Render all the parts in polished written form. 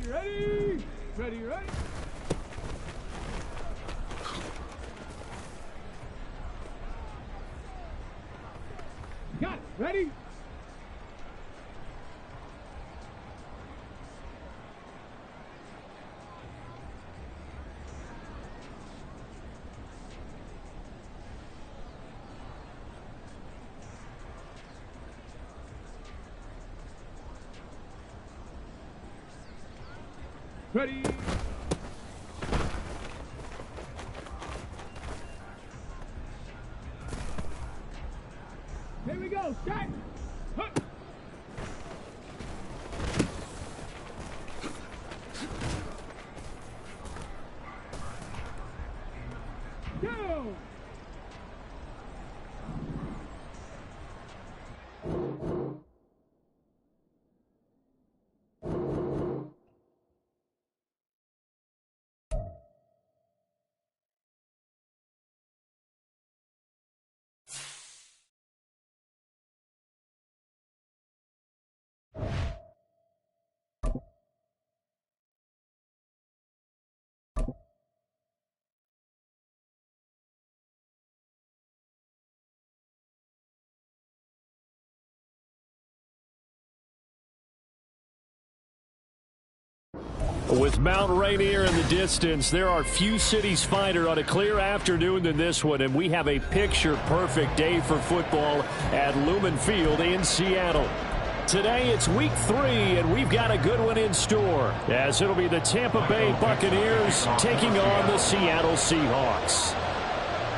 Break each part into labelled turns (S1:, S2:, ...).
S1: Ready? Ready, ready? Got it. Ready? Ready? Here we go, start! Hup. Go!
S2: With Mount Rainier in the distance, there are few cities finer on a clear afternoon than this one, and we have a picture-perfect day for football at Lumen Field in Seattle. Today, it's week 3, and we've got a good one in store, as it'll be the Tampa Bay Buccaneers taking on the Seattle Seahawks.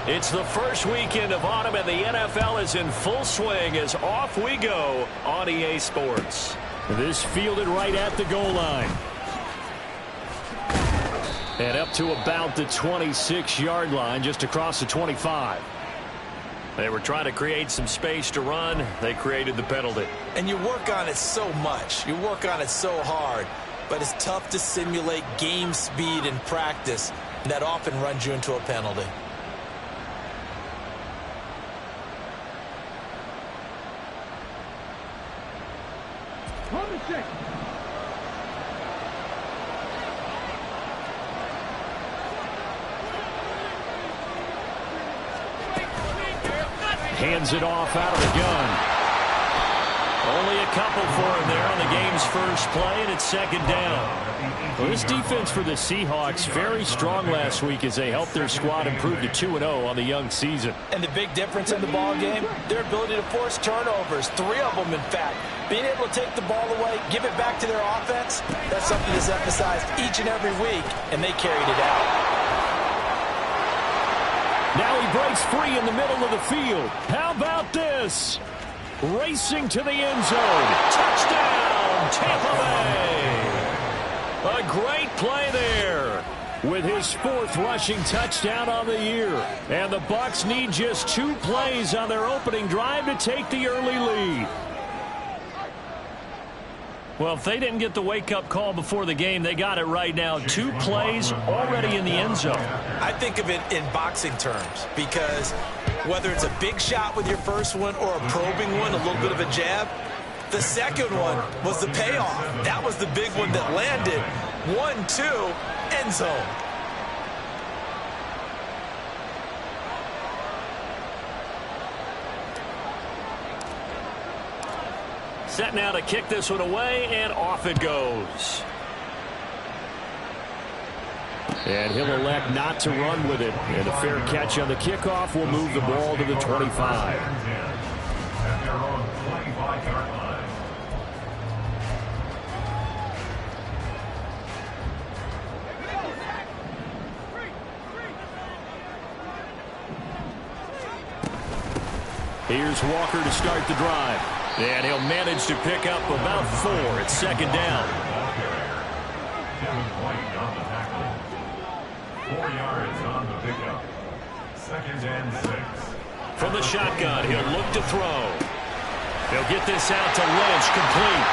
S2: It's the first weekend of autumn, and the NFL is in full swing as off we go on EA Sports. This fielded right at the goal line. And up to about the 26-yard line, just across the 25. They were trying to create some space to run. They created the penalty.
S3: And you work on it so much. You work on it so hard. But it's tough to simulate game speed in practice. And that often runs you into a penalty.
S1: On the check.
S2: Hands it off out of the gun. Only a couple for him there on the game's first play, and it's second down. Well, this defense for the Seahawks very strong last week as they helped their squad improve to 2-0 on the young season.
S3: And the big difference in the ball game, their ability to force turnovers, 3 of them in fact. Being able to take the ball away, give it back to their offense, that's something that's emphasized each and every week, and they carried it out.
S2: Now he breaks free in the middle of the field. How about this? Racing to the end zone. Touchdown, Tampa Bay. A great play there with his 4th rushing touchdown on the year. And the Bucs need just 2 plays on their opening drive to take the early lead. Well, if they didn't get the wake-up call before the game, they got it right now. 2 plays already in the end zone.
S3: I think of it in boxing terms because whether it's a big shot with your first one or a probing one, a little bit of a jab, the second one was the payoff. That was the big one that landed. 1-2, end zone.
S2: Set now to kick this one away, and off it goes. And he'll elect not to run with it. And a fair catch on the kickoff will move the ball to the 25. Here's Walker to start the drive. And he'll manage to pick up about 4. It's second down.
S4: 4 yards on the pickup. Second and 6.
S2: From the shotgun, he'll look to throw. He'll get this out to Lynch, complete.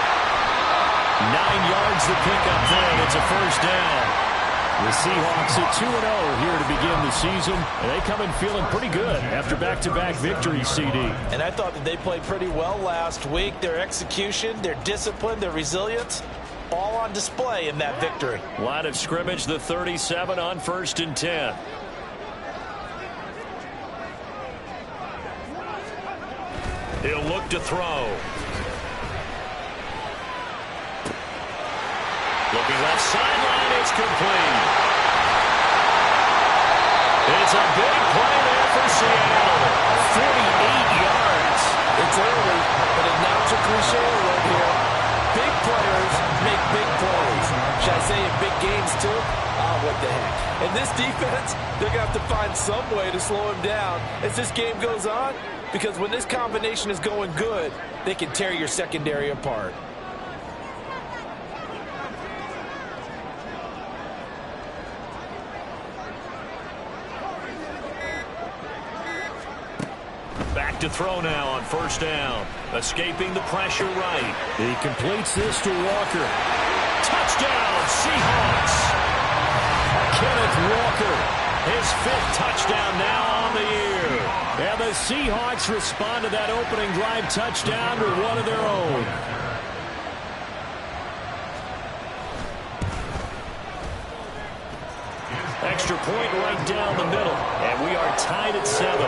S2: 9 yards to pick up there. It's a first down. The Seahawks at 2-0 here to begin the season. And they come in feeling pretty good after back-to-back victories, CD.
S3: And I thought that they played pretty well last week. Their execution, their discipline, their resilience, all on display in that victory.
S2: Line of scrimmage, the 37 on 1st and 10. He'll look to throw. Looking left sideline, it's complete. It's a big play there for Seattle. 48 yards.
S3: It's early, but now it's a cliche word here. Big players make big plays. Should I say in big games too? Oh, what the heck. And this defense, they're going to have to find some way to slow him down as this game goes on, because when this combination is going good, they can tear your secondary apart.
S2: Back to throw now on 1st down. Escaping the pressure right. He completes this to Walker. Touchdown, Seahawks. Kenneth Walker, his 5th touchdown now on the year. And the Seahawks respond to that opening drive touchdown with one of their own. Extra point right down the middle. And we are tied at 7.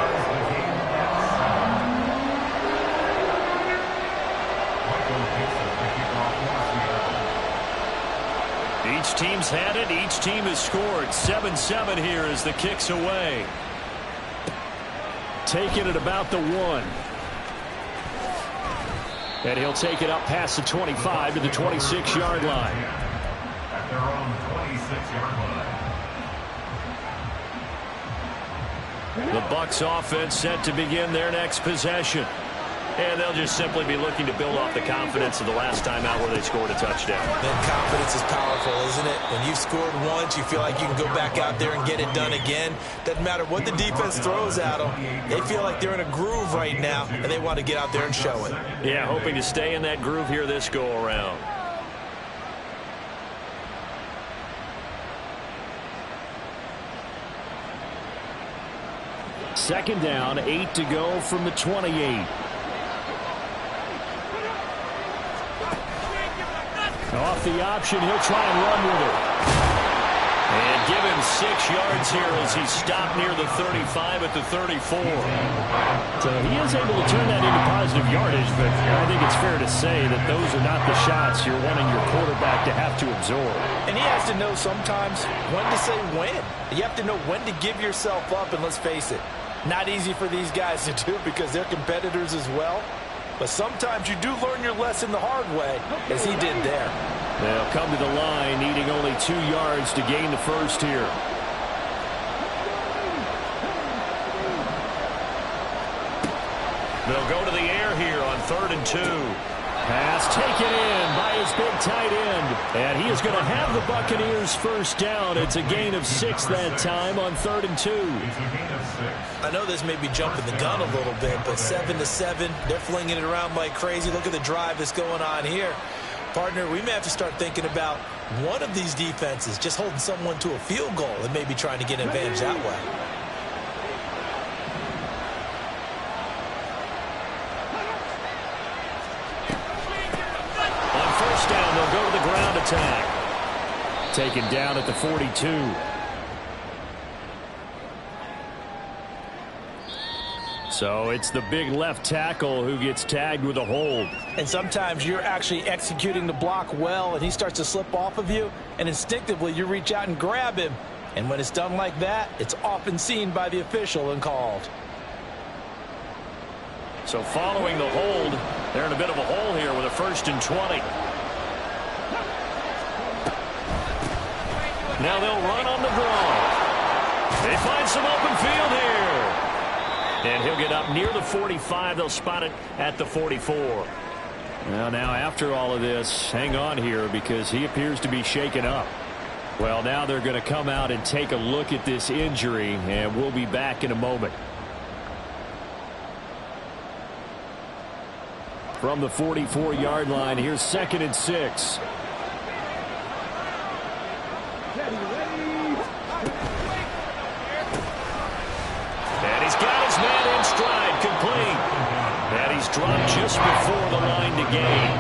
S2: Each team's had it. Each team has scored. 7-7 here as the kick's away. Taking it about the 1. And he'll take it up past the 25 to the 26-yard line.
S4: At their own 26-yard line.
S2: The Bucs offense set to begin their next possession. And they'll just simply be looking to build off the confidence of the last time out where they scored a touchdown.
S3: Then confidence is powerful, isn't it? When you've scored once, you feel like you can go back out there and get it done again. Doesn't matter what the defense throws at them. They feel like they're in a groove right now, and they want to get out there and show it.
S2: Yeah, hoping to stay in that groove here this go-around. Second down, 8 to go from the 28. Off the option, he'll try and run with it. And give him 6 yards here as he stopped near the 35 at the 34. So he is able to turn that into positive yardage, but I think it's fair to say that those are not the shots you're wanting your quarterback to have to absorb.
S3: And he has to know sometimes when to say when. You have to know when to give yourself up, and let's face it, not easy for these guys to do because they're competitors as well. But sometimes you do learn your lesson the hard way, as he did there.
S2: They'll come to the line, needing only 2 yards to gain the first here. They'll go to the air here on 3rd and 2. Pass taken in by his big tight end. And he is going to have the Buccaneers first down. It's a gain of 6 that time on 3rd and 2.
S3: I know this may be jumping the gun a little bit, but 7-7, they're flinging it around like crazy. Look at the drive that's going on here. Partner, we may have to start thinking about one of these defenses just holding someone to a field goal and maybe trying to get an advantage that way.
S2: On 1st down, they'll go to the ground attack. Taken down at the 42. So it's the big left tackle who gets tagged with a hold.
S3: And sometimes you're actually executing the block well, and he starts to slip off of you, and instinctively you reach out and grab him. And when it's done like that, it's often seen by the official and called.
S2: So following the hold, they're in a bit of a hole here with a 1st and 20. Now they'll run on the draw. They find some open field here. And he'll get up near the 45. They'll spot it at the 44. Well, now after all of this, hang on here because he appears to be shaken up. Well, now they're going to come out and take a look at this injury, and we'll be back in a moment. From the 44-yard line, here's 2nd and 6. And he's got his man in stride, complete. And he's dropped just before the line to gain.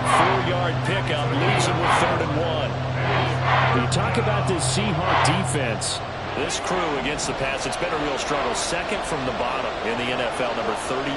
S2: 4-yard pickup leaves him with 3rd and 1. You talk about this Seahawk defense. This crew against the pass, it's been a real struggle. 2nd from the bottom in the NFL, number 31.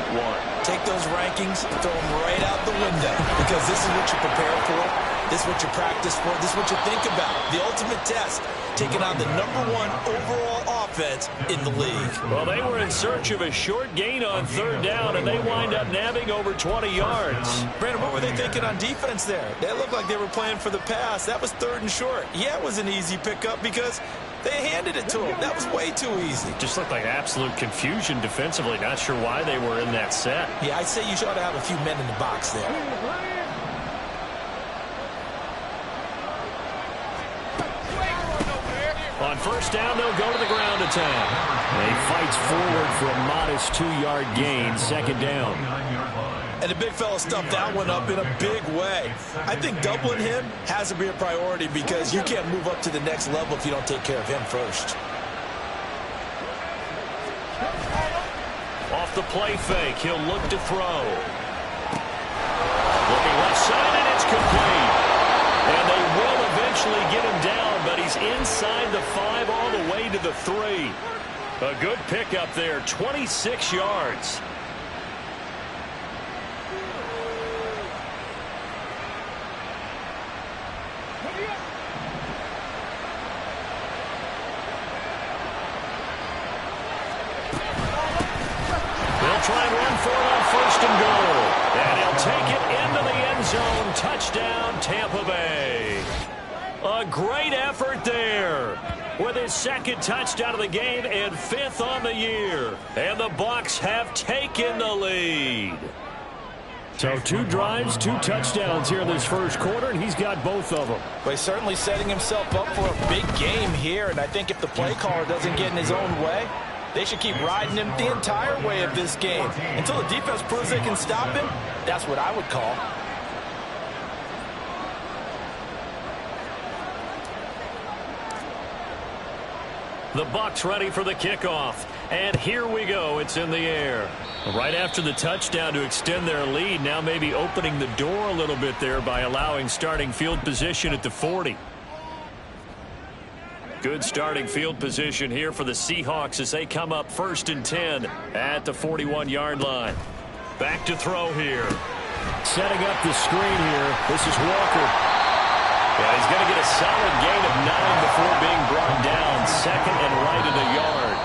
S3: Take those rankings, throw them right out the window, because this is what you prepare for. This is what you practice for. This is what you think about. The ultimate test, taking on the number 1 overall offense in the league.
S2: Well, they were in search of a short gain on 3rd down, and they wind up nabbing over 20 yards.
S3: Brandon, what were they thinking on defense there? They looked like they were playing for the pass. That was 3rd and short. Yeah, it was an easy pickup because they handed it to him. That was way too easy.
S2: Just looked like absolute confusion defensively. Not sure why they were in that set.
S3: Yeah, I'd say you should have a few men in the box there.
S2: On 1st down, they'll go to the ground attack. He fights forward for a modest 2-yard gain, 2nd down.
S3: And the big fella stuffed that one up in a big way. I think doubling him has to be a priority because you can't move up to the next level if you don't take care of him first.
S2: Off the play fake, he'll look to throw. Looking left side, and it's complete. And they will eventually get him down, but he's inside the 5 all the way to the 3. A good pickup there, 26 yards. They'll try and run for it on 1st and goal. And he'll take it into the end zone. Touchdown, Tampa Bay. A great effort there with his 2nd touchdown of the game and 5th on the year. And the Bucs have taken the lead. So 2 drives, 2 touchdowns here in this 1st quarter, and he's got both of them.
S3: But he's certainly setting himself up for a big game here, and I think if the play caller doesn't get in his own way, they should keep riding him the entire way of this game. Until the defense proves they can stop him, that's what I would call.
S2: The Bucs ready for the kickoff. And here we go. It's in the air. Right after the touchdown to extend their lead, now maybe opening the door a little bit there by allowing starting field position at the 40. Good starting field position here for the Seahawks as they come up 1st and 10 at the 41-yard line. Back to throw here. Setting up the screen here. This is Walker. Yeah, he's going to get a solid gain of 9 before being brought down. 2nd and right at a yard.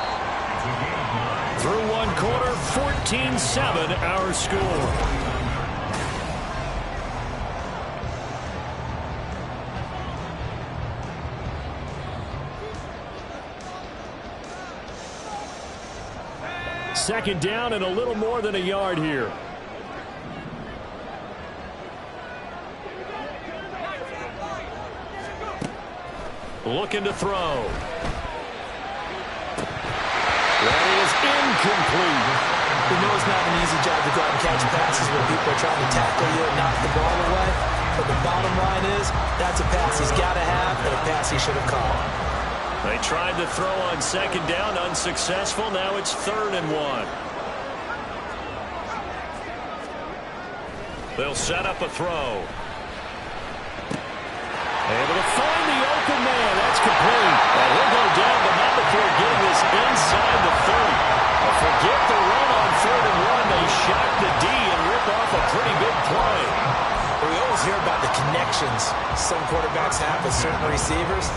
S2: Through 1 quarter, 14-7 our score. Second down and a little more than a yard here. Looking to throw. That is incomplete.
S3: We know it's not an easy job to go out and catch passes when people are trying to tackle you and knock the ball away. But the bottom line is, that's a pass he's got to have and a pass he should have caught.
S2: They tried to throw on 2nd down, unsuccessful. Now it's 3rd and 1. They'll set up a throw. Able to find the open man. That's complete. And he'll go down, but not before getting this inside the 30. Forget the run on 3rd and 1. They shock the D and rip off a pretty big play.
S3: We always hear about the connections some quarterbacks have with certain receivers.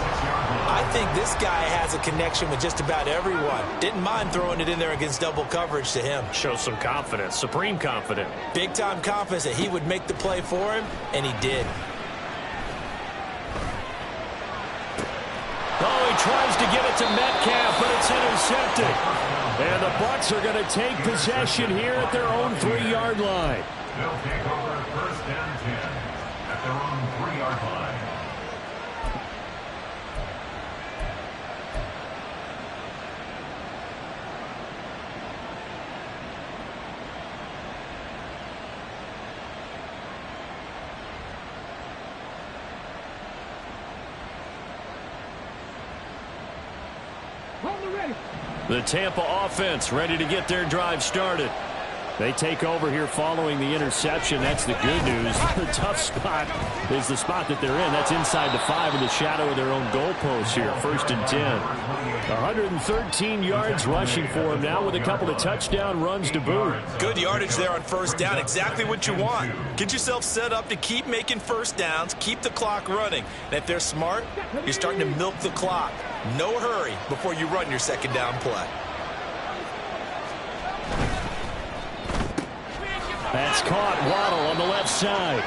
S3: I think this guy has a connection with just about everyone. Didn't mind throwing it in there against double coverage to him.
S2: Shows some confidence, supreme confidence.
S3: Big-time confidence that he would make the play for him, and he did.
S2: Oh, he tries to get it to Metcalf, but it's intercepted. And the Bucs are going to take possession here at their own 3-yard line.
S4: They'll take over 1st and 10 at their own 3-yard line.
S1: Hold the ready.
S2: The Tampa offense ready to get their drive started. They take over here following the interception. That's the good news. The tough spot is the spot that they're in. That's inside the 5 in the shadow of their own goalpost here. 1st and 10. 113 yards rushing for him now with a couple of touchdown runs to boot.
S3: Good yardage there on 1st down. Exactly what you want. Get yourself set up to keep making 1st downs, keep the clock running. And if they're smart, you're starting to milk the clock. No hurry before you run your 2nd down play.
S2: That's caught. Waddle on the left side.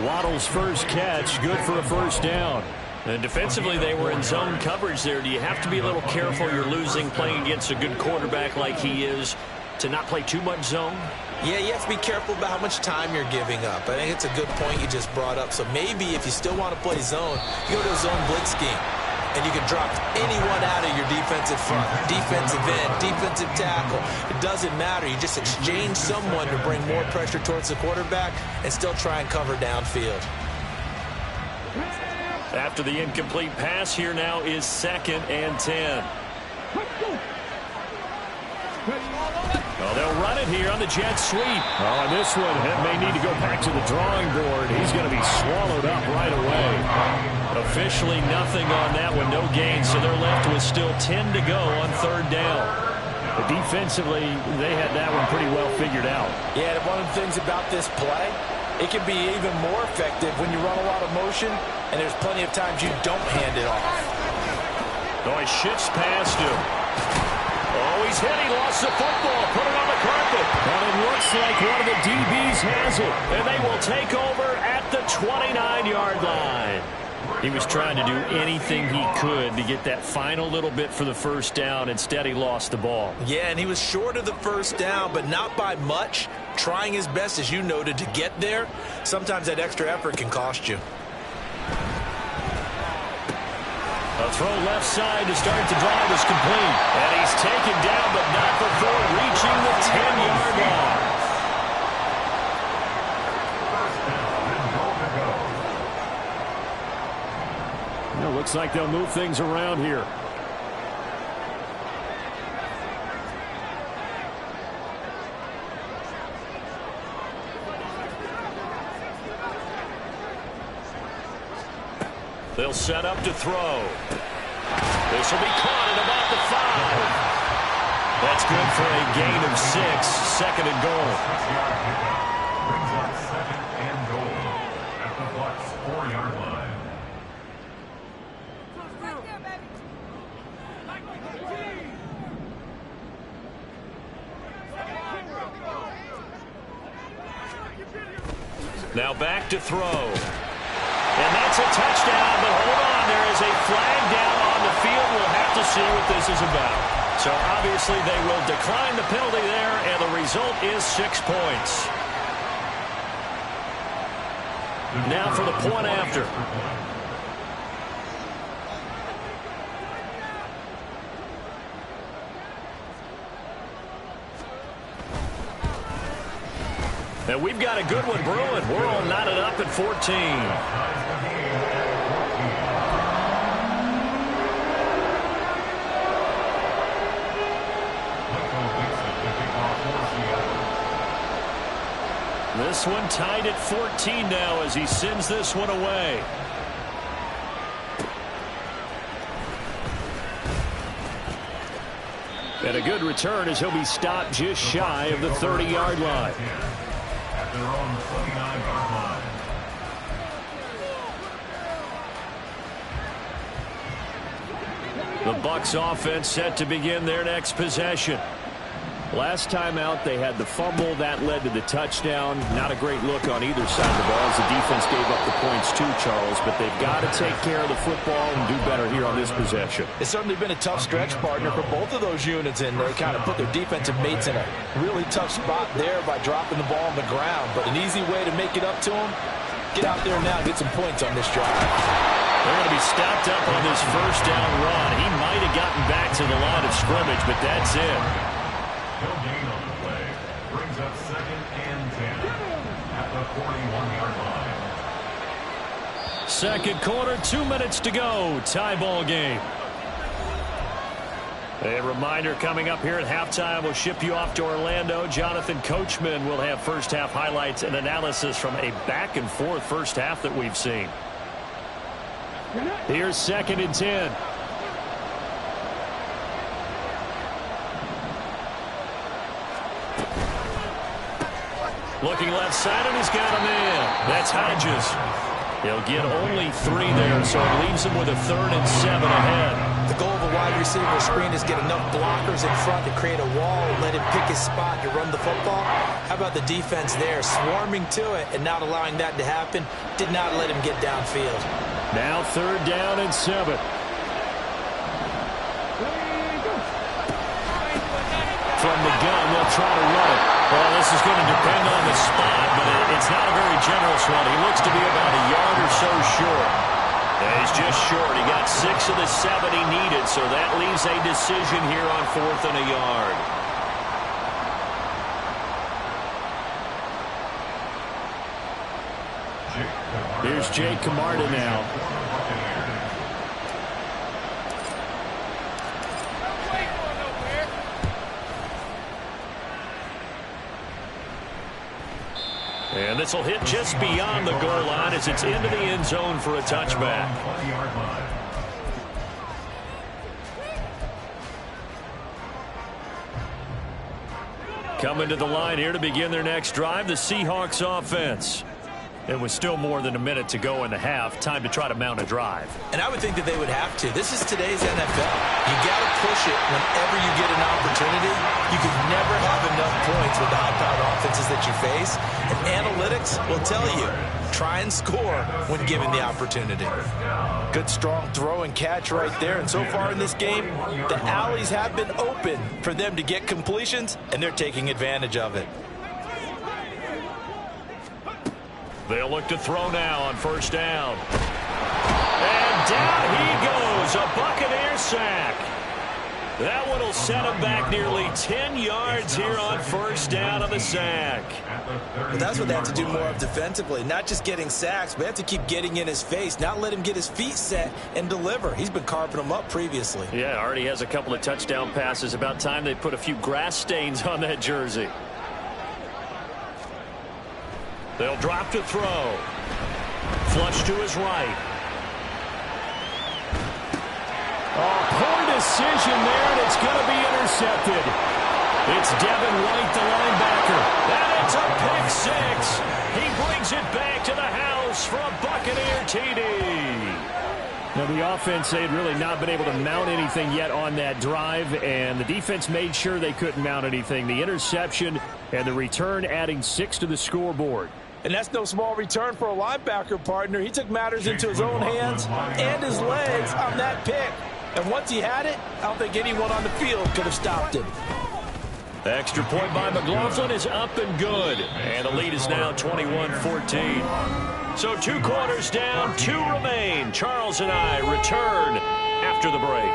S2: Waddle's first catch, good for a 1st down. And defensively, they were in zone coverage there. Do you have to be a little careful? You're losing playing against a good quarterback like he is to not play too much zone?
S3: Yeah, you have to be careful about how much time you're giving up. I think it's a good point you just brought up. So maybe if you still want to play zone, you go to a zone blitz scheme. And you can drop anyone out of your defensive front, defensive end, defensive tackle. It doesn't matter. You just exchange someone to bring more pressure towards the quarterback and still try and cover downfield.
S2: After the incomplete pass, here now is 2nd and 10. Well, they'll run it here on the jet sweep. Oh, and this one may need to go back to the drawing board. He's going to be swallowed up right away. Officially nothing on that one, no gain, so they're left with still 10 to go on 3rd down. But defensively, they had that one pretty well figured out.
S3: Yeah, and one of the things about this play, it can be even more effective when you run a lot of motion, and there's plenty of times you don't hand it off.
S2: Oh, he shifts past him. Oh, he's hit. He lost the football. Put it on the carpet. And it looks like one of the DBs has it. And they will take over at the 29-yard line. He was trying to do anything he could to get that final little bit for the 1st down. Instead, he lost the ball.
S3: Yeah, and he was short of the 1st down, but not by much. Trying his best, as you noted, to get there. Sometimes that extra effort can cost you.
S2: A throw left side to start the drive is complete. And he's taken down, but not before reaching the 10-yard line. It looks like they'll move things around here. They'll set up to throw. This will be caught at about the 5. That's good for a gain of 6. 2nd and goal.
S4: Brings up 2nd and goal at the Bucs 4-yard line.
S2: Now back to throw. And that's a touchdown, but hold on. There is a flag down on the field. We'll have to see what this is about. So obviously they will decline the penalty there, and the result is 6 points. Now for the point after. And we've got a good one brewing. We're all knotted up at 14. This one tied at 14 now as he sends this one away. And a good return as he'll be stopped just shy of the 30-yard line.
S4: At their own 29-yard line.
S2: The Bucs offense set to begin their next possession. Last time out, they had the fumble. That led to the touchdown. Not a great look on either side of the ball as the defense gave up the points too, Charles. But they've got to take care of the football and do better here on this possession.
S3: It's certainly been a tough stretch, partner, for both of those units, and they kind of put their defensive mates in a really tough spot there by dropping the ball on the ground. But an easy way to make it up to them, get out there now and get some points on this drive.
S2: They're going to be stopped up on this first down run. He might have gotten back to the line of scrimmage, but that's it.
S4: No gain on the play. Brings up 2nd and 10 at the 41-yard line.
S2: Second quarter, 2 minutes to go. Tie ball game. A reminder coming up here at halftime, we'll ship you off to Orlando. Jonathan Coachman will have first half highlights and analysis from a back and forth first half that we've seen. Here's 2nd and 10. Looking left side, and he's got him in. That's Hodges. He'll get only 3 there, so it leaves him with a 3rd and 7 ahead.
S3: The goal of a wide receiver screen is get enough blockers in front to create a wall and let him pick his spot to run the football. How about the defense there, swarming to it and not allowing that to happen? Did not let him get downfield.
S2: Now 3rd down and 7. From the gun, they'll try to run it. Well, this is going to depend on the spot, but it's not a very generous one. He looks to be about a yard or so short. He's just short. He got 6 of the 7 he needed, so that leaves a decision here on 4th and a yard. Here's Jake Camarda now. And this will hit just beyond the goal line as it's into the end zone for a touchback. Coming to the line here to begin their next drive, the Seahawks offense. It was still more than a minute to go in the half. Time to try to mount a drive.
S3: And I would think that they would have to. This is today's NFL. You got to push it whenever you get an opportunity. You can never have enough points with the high-powered offenses that you face. And analytics will tell you, try and score when given the opportunity. Good, strong throw and catch right there. And so far in this game, the alleys have been open for them to get completions, and they're taking advantage of it.
S2: They'll look to throw now on 1st down. And down he goes. A Buccaneer sack. That one will set him back nearly 10 yards here on 1st down on the sack.
S3: Well, that's what they have to do more of defensively. Not just getting sacks, but they have to keep getting in his face. Not let him get his feet set and deliver. He's been carving them up previously.
S2: Yeah, already has a couple of touchdown passes. About time they put a few grass stains on that jersey. They'll drop to throw. Flush to his right. Oh, poor decision there, and it's going to be intercepted. It's Devin White, the linebacker. And it's a pick 6. He brings it back to the house for a Buccaneer TD. Now, the offense, they had really not been able to mount anything yet on that drive, and the defense made sure they couldn't mount anything. The interception and the return adding 6 to the scoreboard.
S3: And that's no small return for a linebacker, partner. He took matters into his own hands and his legs on that pick. And once he had it, I don't think anyone on the field could have stopped him.
S2: Extra point by McLaughlin is up and good. And the lead is now 21-14. So 2 quarters down, 2 remain. Charles and I return after the break.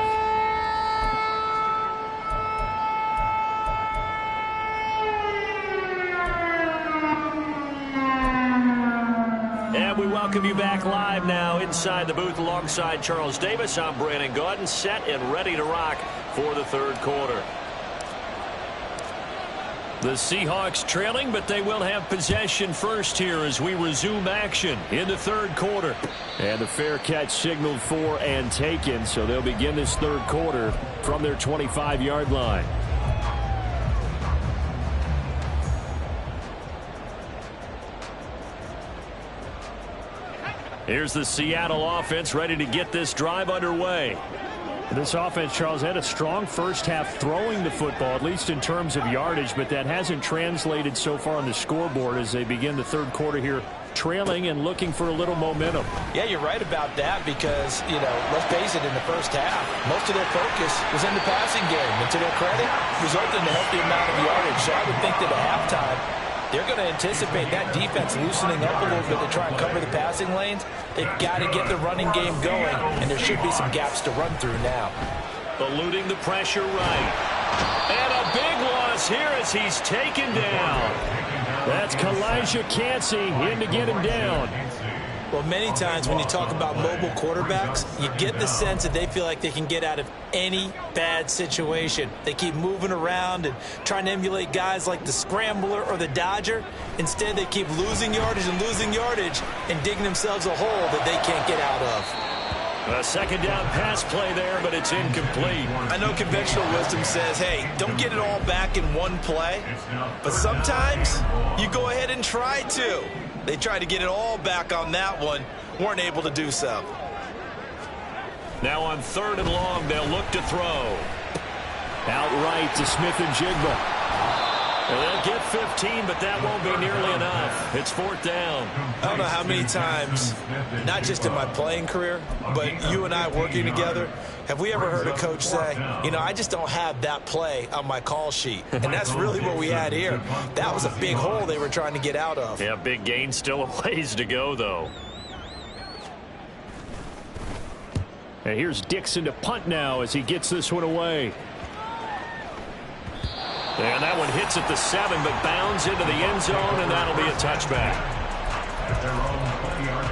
S2: And we welcome you back live now inside the booth alongside Charles Davis. I'm Brandon Gaudin, set and ready to rock for the 3rd quarter. The Seahawks trailing, but they will have possession first here as we resume action in the 3rd quarter. And the fair catch signaled for and taken, so they'll begin this 3rd quarter from their 25-yard line. Here's the Seattle offense ready to get this drive underway. This offense, Charles, had a strong first half throwing the football, at least in terms of yardage, but that hasn't translated so far on the scoreboard as they begin the 3rd quarter here, trailing and looking for a little momentum.
S3: Yeah, you're right about that because, let's face it, in the first half, most of their focus was in the passing game. And to their credit, resulted in a healthy amount of yardage. So I would think that at halftime, they're going to anticipate that defense loosening up a little bit to try and cover the passing lanes. They've got to get the running game going, and there should be some gaps to run through now.
S2: Eluding the pressure right. And a big loss here as he's taken down. That's Kalijah Cansey in to get him down.
S3: Well, many times when you talk about mobile quarterbacks, you get the sense that they feel like they can get out of any bad situation. They keep moving around and trying to emulate guys like the scrambler or the dodger. Instead, they keep losing yardage and digging themselves a hole that they can't get out of.
S2: A second down pass play there, but it's incomplete.
S3: I know conventional wisdom says, hey, don't get it all back in one play. But sometimes you go ahead and try to. They tried to get it all back on that one. Weren't able to do so.
S2: Now on 3rd and long, they'll look to throw. Outright to Smith-Njigba. They'll get 15, but that won't be nearly enough. It's 4th down.
S3: I don't know how many times, not just in my playing career, but you and I working together, have we ever heard a coach say, you know, I just don't have that play on my call sheet. And that's really what we had here. That was a big hole they were trying to get out of.
S2: Yeah, big gain, still a ways to go, though. And here's Dixon to punt now as he gets this one away. And that one hits at the 7, but bounds into the end zone, and that'll be a touchback.
S4: At their own 20-yard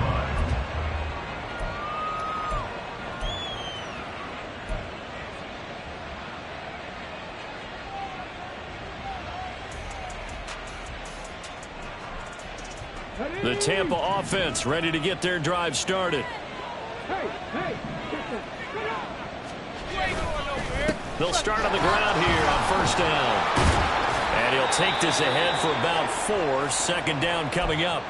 S4: line.
S2: The Tampa offense ready to get their drive started.
S1: Hey,
S2: They'll start on the ground here on 1st down. And he'll take this ahead for about 4. 2nd down coming up.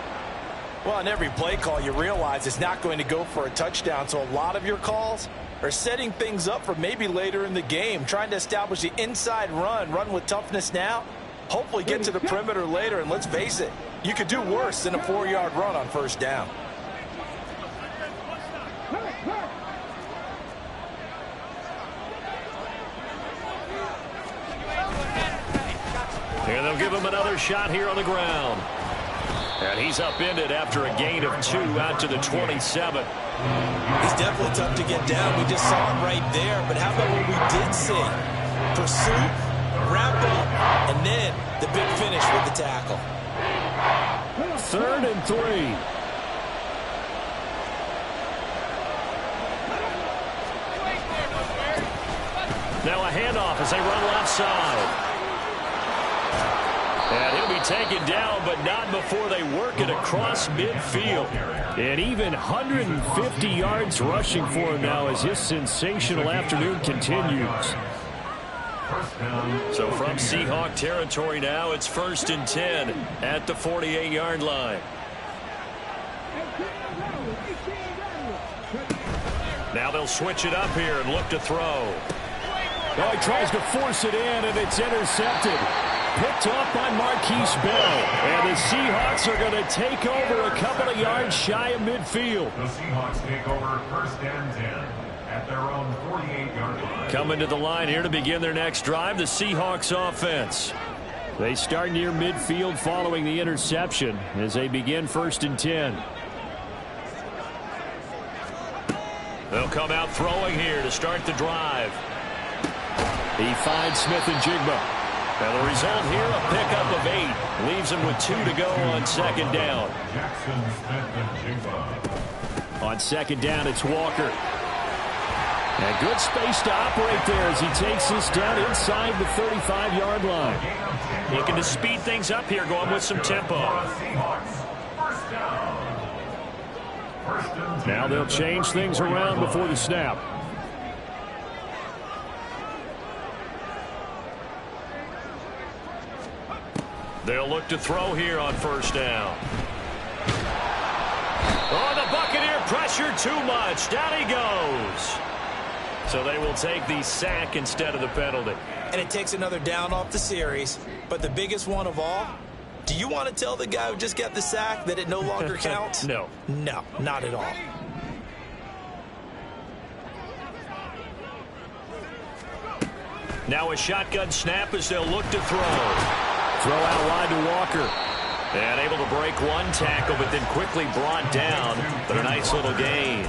S3: Well, on every play call, you realize it's not going to go for a touchdown. So a lot of your calls are setting things up for maybe later in the game, trying to establish the inside run with toughness now, hopefully get to the perimeter later. And let's face it, you could do worse than a 4-yard run on 1st down.
S2: And they'll give him another shot here on the ground. And he's upended after a gain of 2 out to the 27.
S3: He's definitely tough to get down. We just saw it right there. But how about what we did see? Pursuit, wrap up, and then the big finish with the tackle.
S2: 3rd and 3. Now a handoff as they run left side. And he'll be taken down, but not before they work it across midfield. And even 150 yards rushing for him now as his sensational afternoon continues. So from Seahawk territory now, it's 1st and 10 at the 48-yard line. Now they'll switch it up here and look to throw. Oh, he tries to force it in, and it's intercepted. Picked off by Marquise Bell. And the Seahawks are going to take over a couple of yards shy of midfield.
S4: The Seahawks take over 1st and 10 at their own 48-yard line.
S2: Coming to the line here to begin their next drive, the Seahawks offense. They start near midfield following the interception as they begin 1st and 10. They'll come out throwing here to start the drive. He finds Smith-Njigba. And the result here, a pickup of 8. Leaves him with 2 to go on 2nd down.
S4: Jackson Smith-Njigba.
S2: On 2nd down, it's Walker. And good space to operate there as he takes this down inside the 35-yard line. Looking to speed things up here, going with some tempo. Now they'll change things around before the snap. They'll look to throw here on 1st down. Oh, the Buccaneer pressure too much. Down he goes. So they will take the sack instead of the penalty.
S3: And it takes another down off the series. But the biggest one of all, do you want to tell the guy who just got the sack that it no longer counts?
S2: No.
S3: No, not at all.
S2: Now a shotgun snap as they'll look to throw. Throw out wide to Walker. And able to break one tackle, but then quickly brought down. But a nice little gain.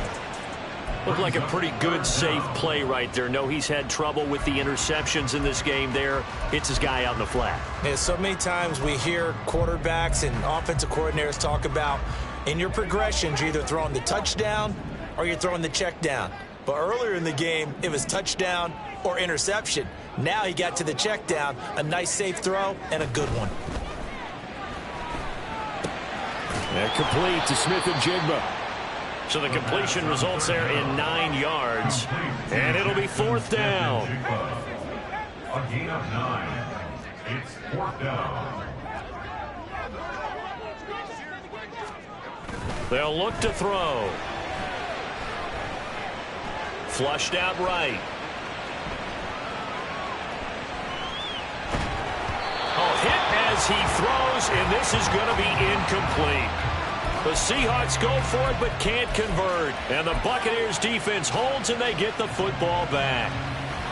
S2: Looked like a pretty good, safe play right there. No, he's had trouble with the interceptions in this game there. Hits his guy out in the flat.
S3: Yeah, so many times we hear quarterbacks and offensive coordinators talk about In your progressions, you're either throwing the touchdown or you're throwing the check down. But earlier in the game, it was touchdown or interception. Now he got to the check down, a nice safe throw, and a good one.
S2: And complete to Smith and Jigba. So the completion results there in 9 yards. And it'll be 4th down.
S4: A gain of 9. It's 4th down.
S2: They'll look to throw. Flushed out right. Oh, hit as he throws, and this is going to be incomplete. The Seahawks go for it but can't convert. And the Buccaneers defense holds and they get the football back.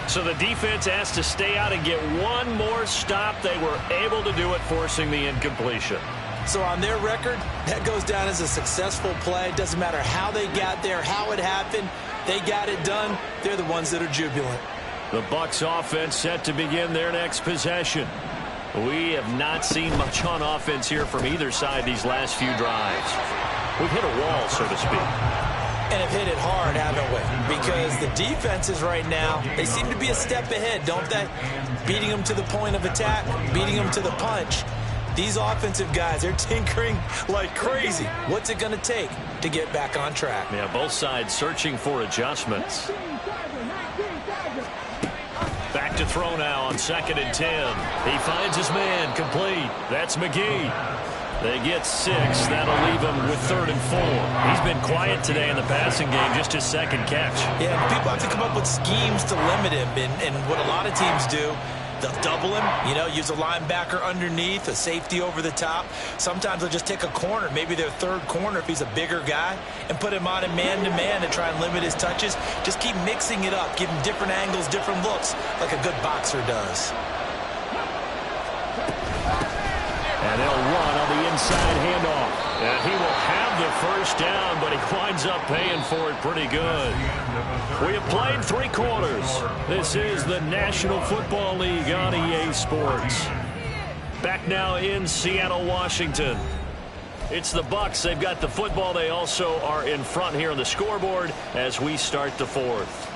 S2: So the defense has to stay out and get one more stop. They were able to do it, forcing the incompletion.
S3: So on their record, that goes down as a successful play. It doesn't matter how they got there, how it happened. They got it done. They're the ones that are jubilant.
S2: The Bucs offense set to begin their next possession. We have not seen much on offense here from either side these last few drives. We've hit a wall, so to speak.
S3: And have hit it hard, haven't we? Because the defenses right now, they seem to be a step ahead, don't they? Beating them to the point of attack, beating them to the punch. These offensive guys, they're tinkering like crazy. What's it going to take to get back on track?
S2: Yeah, both sides searching for adjustments. Back to throw now on 2nd and 10. He finds his man, complete. That's McGee. They get 6. That'll leave him with 3rd and 4. He's been quiet today in the passing game, just his 2nd catch.
S3: Yeah, people have to come up with schemes to limit him, and what a lot of teams do, they'll double him, you know, use a linebacker underneath, a safety over the top. Sometimes they'll just take a corner, maybe their 3rd corner if he's a bigger guy, and put him on a man-to-man to try and limit his touches. Just keep mixing it up, give him different angles, different looks, like a good boxer does.
S2: And they'll run on the inside handoff. And he will have the 1st down, but he winds up paying for it pretty good. We have played 3 quarters. This is the National Football League on EA Sports. Back now in Seattle, Washington. It's the Bucs. They've got the football. They also are in front here on the scoreboard as we start the 4th.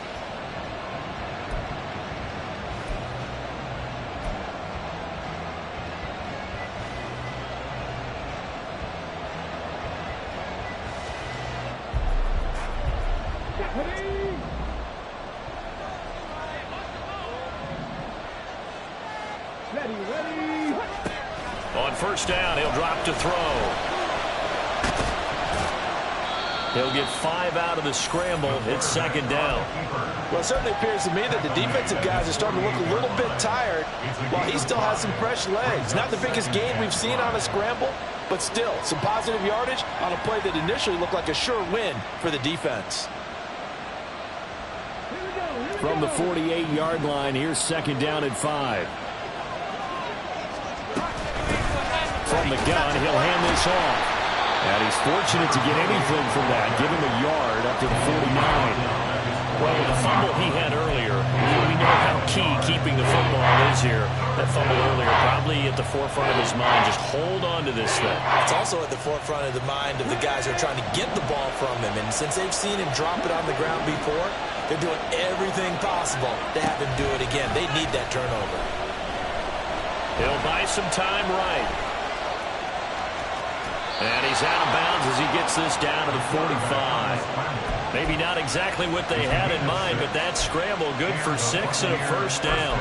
S2: On 1st down, he'll drop to throw. He'll get 5 out of the scramble. It's 2nd down.
S3: Well, it certainly appears to me that the defensive guys are starting to look a little bit tired while he still has some fresh legs. Not the biggest gain we've seen on a scramble, but still some positive yardage on a play that initially looked like a sure win for the defense.
S2: From the 48-yard line, here's 2nd down and 5. From the gun, he'll hand this off. And he's fortunate to get anything from that. Give him a yard up to the 49. Well, with the fumble he had earlier, we know how key keeping the football is here. That fumble earlier probably at the forefront of his mind. Just hold on to this thing.
S3: It's also at the forefront of the mind of the guys who are trying to get the ball from him. And since they've seen him drop it on the ground before, they're doing everything possible to have him do it again. They need that turnover.
S2: He'll buy some time right. And he's out of bounds as he gets this down to the 45. Maybe not exactly what they had in mind, but that scramble good for 6 and a 1st down.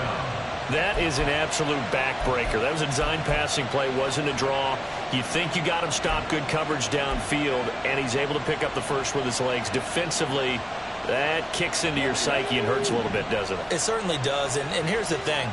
S2: That is an absolute backbreaker. That was a design passing play, wasn't a draw. You think you got him stopped, good coverage downfield, and he's able to pick up the 1st with his legs. Defensively, that kicks into your psyche and hurts a little bit, doesn't it?
S3: It certainly does, and here's the thing.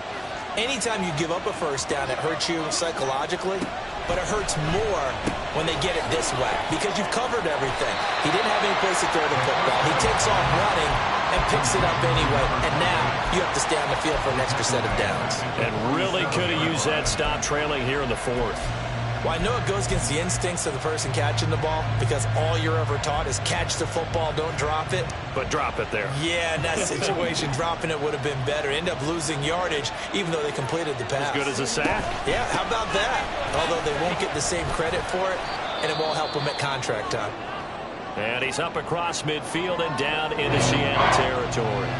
S3: Anytime you give up a 1st down, it hurts you psychologically, but it hurts more when they get it this way because you've covered everything. He didn't have any place to throw the football. He takes off running and picks it up anyway, and now you have to stay on the field for an extra set of downs.
S2: And really could have used that stop trailing here in the 4th.
S3: Well, I know it goes against the instincts of the person catching the ball because all you're ever taught is catch the football, don't drop it.
S2: But drop it there.
S3: Yeah, in that situation, dropping it would have been better. End up losing yardage, even though they completed the pass.
S2: As good as a sack.
S3: Yeah, how about that? Although they won't get the same credit for it, and it won't help him at contract time.
S2: And he's up across midfield and down into Seattle territory.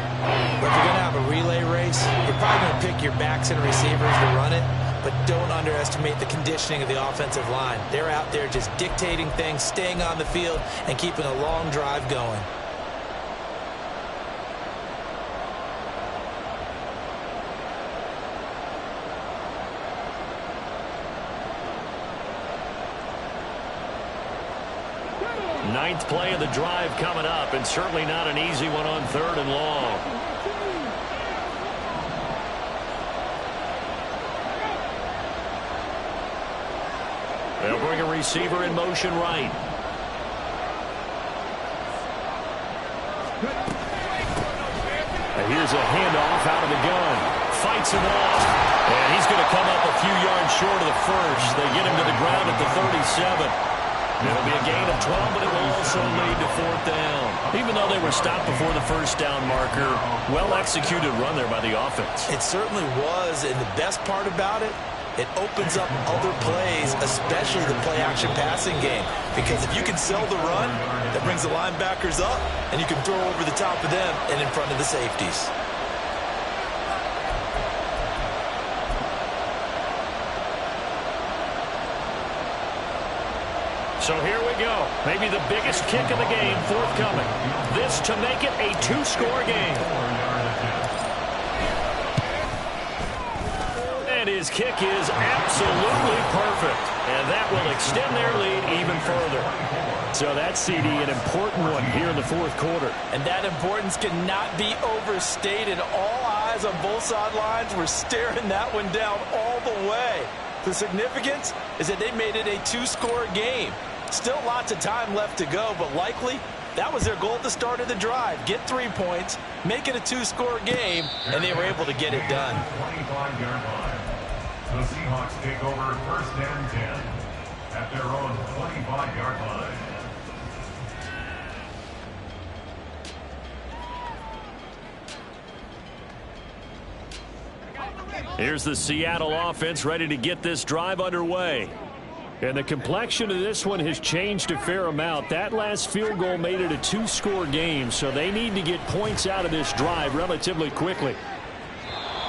S3: But if you're going to have a relay race, you're probably going to pick your backs and receivers to run it, but don't underestimate the conditioning of the offensive line. They're out there just dictating things, staying on the field, and keeping a long drive going.
S2: Ninth play of the drive coming up, and certainly not an easy one on 3rd and long. They'll bring a receiver in motion right. And here's a handoff out of the gun. Fights him off. And he's going to come up a few yards short of the first. They get him to the ground at the 37. It'll be a gain of 12, but it will also lead to 4th down. Even though they were stopped before the first down marker, well-executed run there by the offense.
S3: It certainly was, and the best part about it, it opens up other plays, especially the play-action passing game. Because if you can sell the run, that brings the linebackers up, and you can throw over the top of them and in front of the safeties.
S2: So here we go. Maybe the biggest kick of the game forthcoming. This to make it a 2-score game. And his kick is absolutely perfect. And that will extend their lead even further. So that's, CD, an important one here in the 4th quarter.
S3: And that importance cannot be overstated. All eyes on both sidelines were staring that one down all the way. The significance is that they made it a 2-score game. Still lots of time left to go, but likely that was their goal at the start of the drive. Get 3 points, make it a 2-score game, and they were able to get it done.
S4: 25-yard line. The Seahawks take over 1st and 10 at their own 25-yard line.
S2: Here's the Seattle offense ready to get this drive underway. And the complexion of this one has changed a fair amount. That last field goal made it a 2-score game, so they need to get points out of this drive relatively quickly.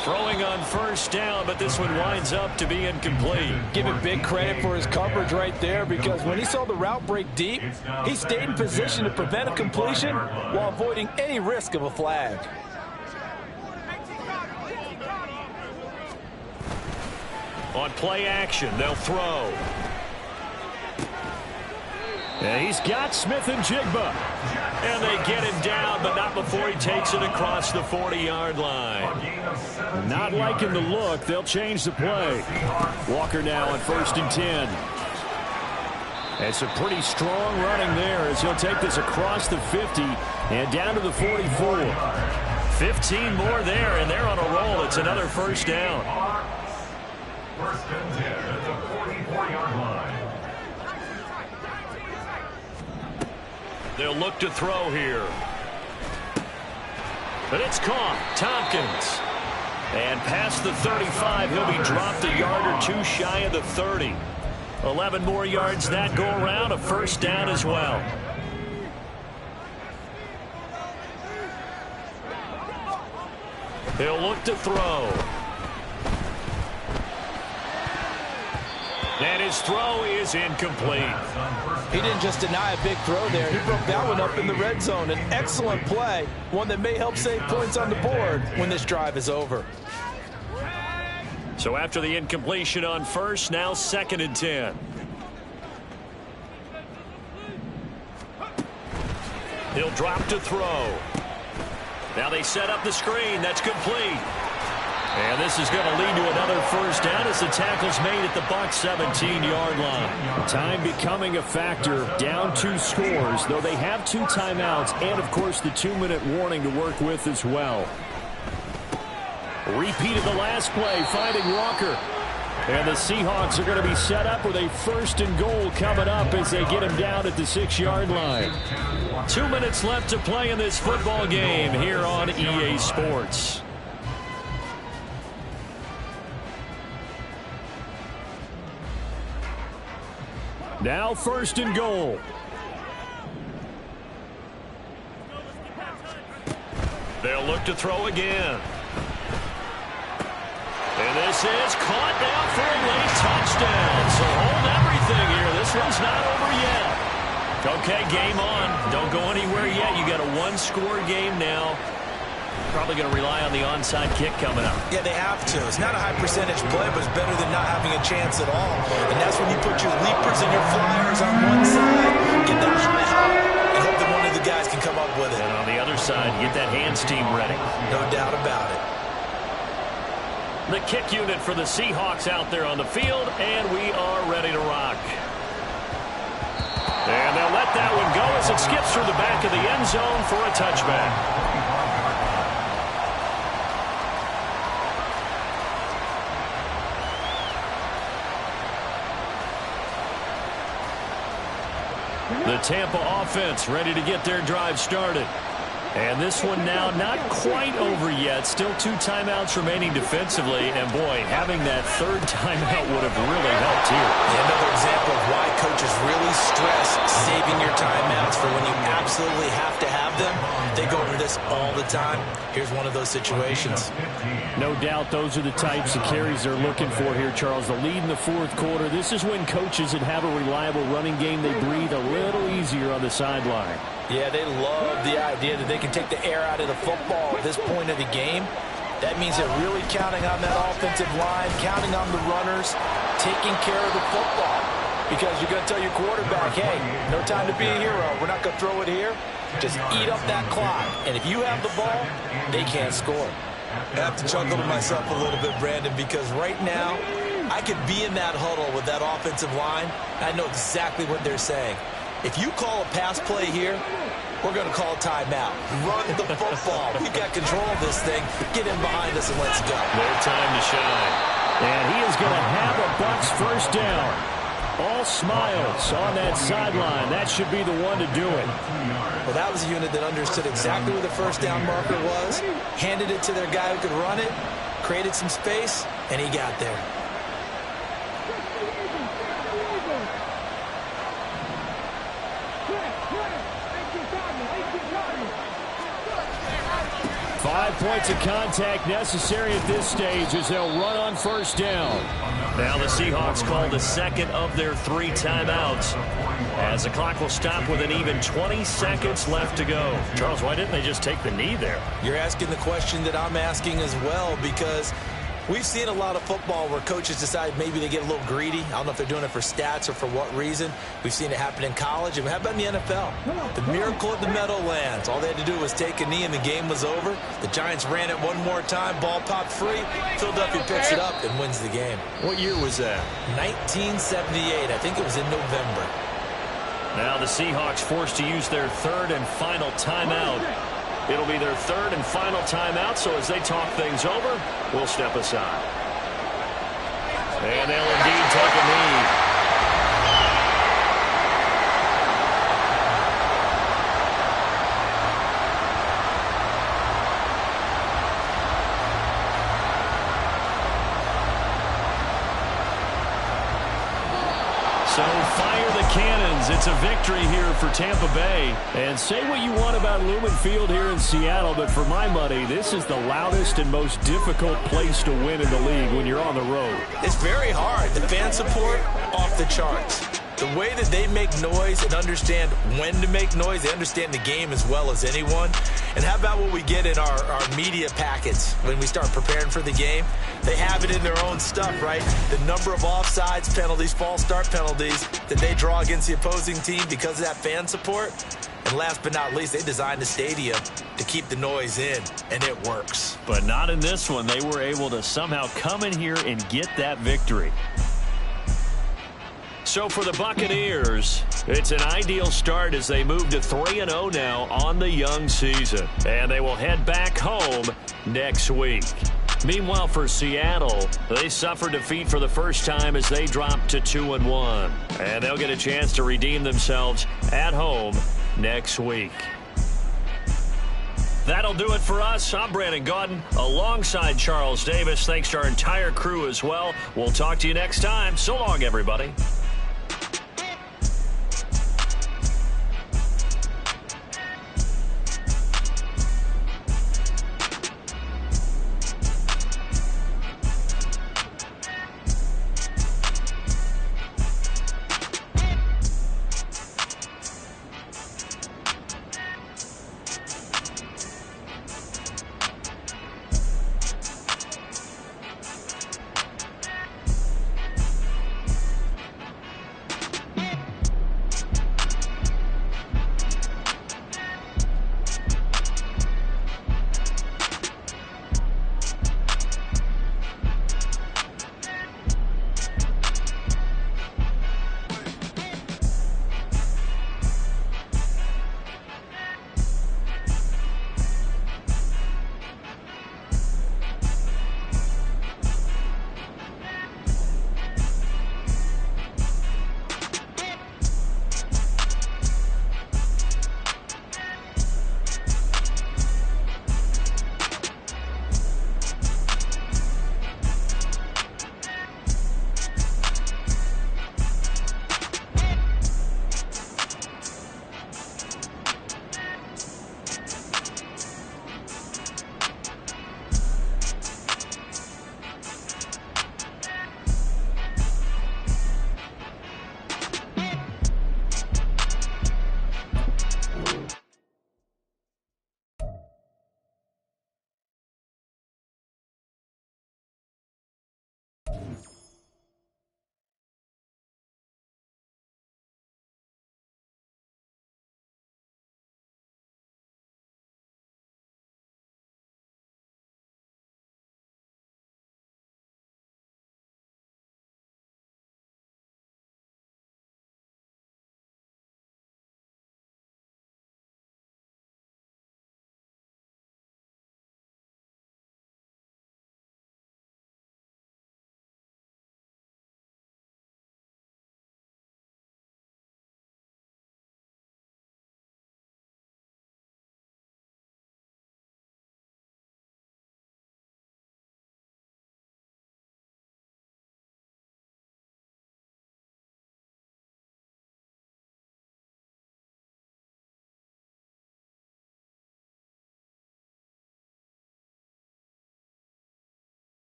S2: Throwing on 1st down, but this one winds up to be incomplete.
S3: Give him big credit for his coverage right there, because when he saw the route break deep, he stayed in position to prevent a completion while avoiding any risk of a flag.
S2: On play action, they'll throw. And he's got Smith and Jigba. And they get him down, but not before he takes it across the 40-yard line. Not liking the look. They'll change the play. Walker now on 1st and 10. It's a pretty strong running there as he'll take this across the 50 and down to the 44. 15 more there, and they're on a roll. It's another 1st down.
S4: 1st and 10 at the 44-yard line.
S2: They'll look to throw here. But it's caught. Tompkins. And past the 35, he'll be dropped a yard or 2 shy of the 30. 11 more yards that go around, a 1st down as well. He'll look to throw. And his throw is incomplete.
S3: He didn't just deny a big throw there. He broke that one up in the red zone. An excellent play, one that may help save points on the board when this drive is over.
S2: So after the incompletion on 1st, now 2nd and 10. He'll drop to throw. Now they set up the screen. That's complete. And this is going to lead to another 1st down as the tackle's made at the Bucs 17-yard line. Time becoming a factor. Down 2 scores, though they have 2 timeouts and, of course, the 2-minute warning to work with as well. Repeat of the last play, finding Walker. And the Seahawks are going to be set up with a 1st and goal coming up as they get him down at the 6-yard line. 2 minutes left to play in this football game here on EA Sports. Now 1st and goal. They'll look to throw again. And this is caught down for a late touchdown. So hold everything here. This one's not over yet. Okay, game on. Don't go anywhere yet. You got a one-score game now. Probably going to rely on the onside kick coming up.
S3: Yeah, they have to. It's not a high percentage play, but it's better than not having a chance at all. And that's when you put your leapers and your flyers on one side, get that high hop, and hope that one of the guys can come up with it.
S2: And on the other side, get that hands team ready.
S3: No doubt about it.
S2: The kick unit for the Seahawks out there on the field, and we are ready to rock. And they'll let that one go as it skips through the back of the end zone for a touchback. The Tampa offense ready to get their drive started. And this one now not quite over yet. Still 2 timeouts remaining defensively. And, boy, having that 3rd timeout would have really helped here.
S3: Yeah, another example of why coaches really stress saving your timeouts for when you absolutely have to have them. They go over this all the time. Here's one of those situations.
S2: No doubt those are the types of carries they're looking for here, Charles. The lead in the 4th quarter. This is when coaches that have a reliable running game, they breathe a little easier on the sideline.
S3: Yeah, they love the idea that they can take the air out of the football at this point of the game. That means they're really counting on that offensive line, counting on the runners, taking care of the football. Because you're going to tell your quarterback, hey, no time to be a hero. We're not going to throw it here. Just eat up that clock. And if you have the ball, they can't score. I have to chuckle to myself a little bit, Brandon, because right now I could be in that huddle with that offensive line. I know exactly what they're saying. If you call a pass play here, we're going to call a timeout. Run the football. We've got control of this thing. Get in behind us and let's go.
S2: Their time to shine. And he is going to have a Bucs 1st down. All smiles on that sideline. That should be the one to do it.
S3: Well, that was a unit that understood exactly where the 1st down marker was, handed it to their guy who could run it, created some space, and he got there.
S2: 5 points of contact necessary at this stage as they'll run on 1st down. Now the Seahawks call the 2nd of their 3 timeouts as the clock will stop with an even 20 seconds left to go. Charles, why didn't they just take the knee there?
S3: You're asking the question that I'm asking as well, because we've seen a lot of football where coaches decide maybe they get a little greedy. I don't know if they're doing it for stats or for what reason. We've seen it happen in college. And how about in the NFL? The miracle at the Meadowlands. All they had to do was take a knee and the game was over. The Giants ran it one more time. Ball popped free. Philadelphia picks it up and wins the game.
S2: What year was that?
S3: 1978. I think it was in November.
S2: Now the Seahawks forced to use their 3rd and final timeout. It'll be their 3rd and final timeout, so as they talk things over, we'll step aside. And they'll indeed take a knee. So fire the cannons. It's a victory here for Tampa Bay. And say what you want about Lumen Field here in Seattle, but for my money, this is the loudest and most difficult place to win in the league when you're on the road.
S3: It's very hard. The fan support, off the charts. The way that they make noise and understand when to make noise, they understand the game as well as anyone. And how about what we get in our media packets when we start preparing for the game? They have it in their own stuff, right? The number of offsides penalties, false start penalties that they draw against the opposing team because of that fan support. And last but not least, they designed the stadium to keep the noise in, and it works.
S2: But not in this one. They were able to somehow come in here and get that victory. So for the Buccaneers, it's an ideal start as they move to 3-0 now on the young season. And they will head back home next week. Meanwhile, for Seattle, they suffered defeat for the first time as they dropped to 2-1. And they'll get a chance to redeem themselves at home next week. That'll do it for us. I'm Brandon Gaudin alongside Charles Davis. Thanks to our entire crew as well. We'll talk to you next time. So long, everybody.